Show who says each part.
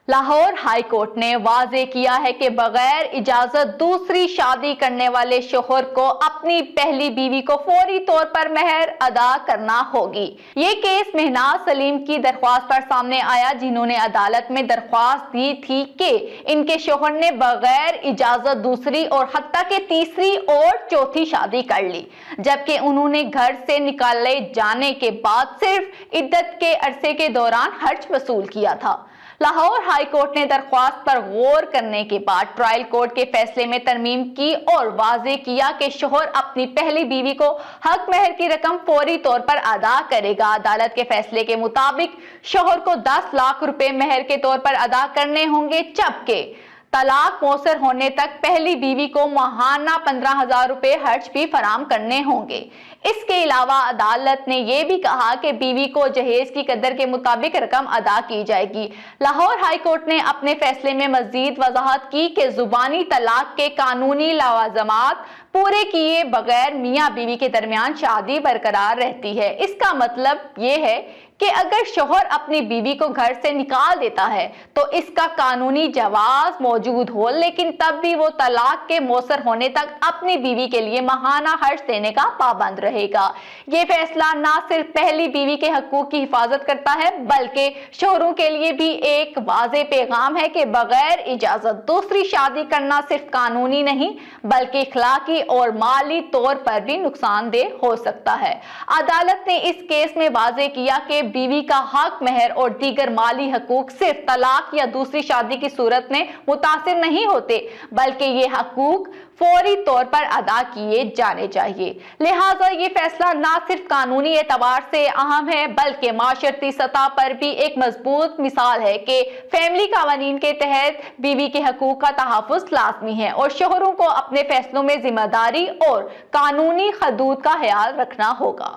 Speaker 1: Lahore high court نے واضح کیا ہے کہ بغیر اجازت دوسری شادی کرنے والے شوہر کو اپنی پہلی بیوی کو فوری طور پر مہر ادا کرنا ہوگی۔ یہ کیس مہناز سلیم کی درخواست پر سامنے آیا، جنہوں نے عدالت میں درخواست دی تھی کہ ان کے شوہر نے بغیر اجازت دوسری اور حتیٰ کہ تیسری اور چوتھی شادی کر لی، جبکہ انہوں نے گھر سے نکالے جانے کے بعد صرف عدت کے عرصے کے دوران خرچ وصول کیا تھا۔ لاہور ہائی کورٹ نے درخواست پر غور کرنے کے بعد ٹرائل کورٹ کے فیصلے میں ترمیم کی اور واضح کیا کہ شوہر اپنی پہلی بیوی کو حق مہر کی رقم فوری طور پر ادا کرے گا۔ عدالت کے فیصلے کے مطابق شوہر کو 10 لاکھ روپے مہر کے طور پر ادا کرنے ہوں گے، جبکہ طلاق موثر ہونے تک پہلی بیوی کو ماہانہ 15,000 روپے خرچ بھی فراہم کرنے ہوں گے۔ اس کے علاوہ عدالت نے یہ بھی کہا کہ بیوی کو جہیز کی قدر کے مطابق رقم ادا کی جائے گی۔ لاہور ہائی کورٹ نے اپنے فیصلے میں مزید وضاحت کی کہ زبانی طلاق کے قانونی لوازمات پورے کیے بغیر میاں بیوی کے درمیان شادی برقرار رہتی ہے۔ اس کا مطلب یہ ہے کہ اگر شوہر اپنی بیوی کو گھر سے نکال دیتا ہے تو اس کا قانونی جواز موجود ہو، لیکن تب بھی وہ طلاق کے موثر ہونے تک اپنی بیوی کے لیے ماہانہ خرچ دینے کا پابند رہے گا۔ یہ فیصلہ نہ صرف پہلی بیوی کے حقوق کی حفاظت کرتا ہے بلکہ شوہروں کے لیے بھی ایک واضح پیغام ہے کہ بغیر اجازت دوسری شادی کرنا صرف قانونی نہیں بلکہ اخلاقی اور مالی طور پر بھی نقصان دہ ہو سکتا ہے۔ عدالت نے اس کیس میں واضح کیا کہ بیوی کا حق مہر اور دیگر مالی حقوق صرف طلاق یا دوسری شادی کی صورت میں متاثر نہیں ہوتے بلکہ یہ حقوق فوری طور پر ادا کیے جانے چاہیے۔ لہٰذا یہ فیصلہ نہ صرف قانونی اعتبار سے اہم ہے بلکہ معاشرتی سطح پر بھی ایک مضبوط مثال ہے کہ فیملی قوانین کے تحت بیوی کے حقوق کا تحفظ لازمی ہے اور شوہروں کو اپنے فیصلوں میں ذمہ داری اور قانونی حدود کا خیال رکھنا ہوگا۔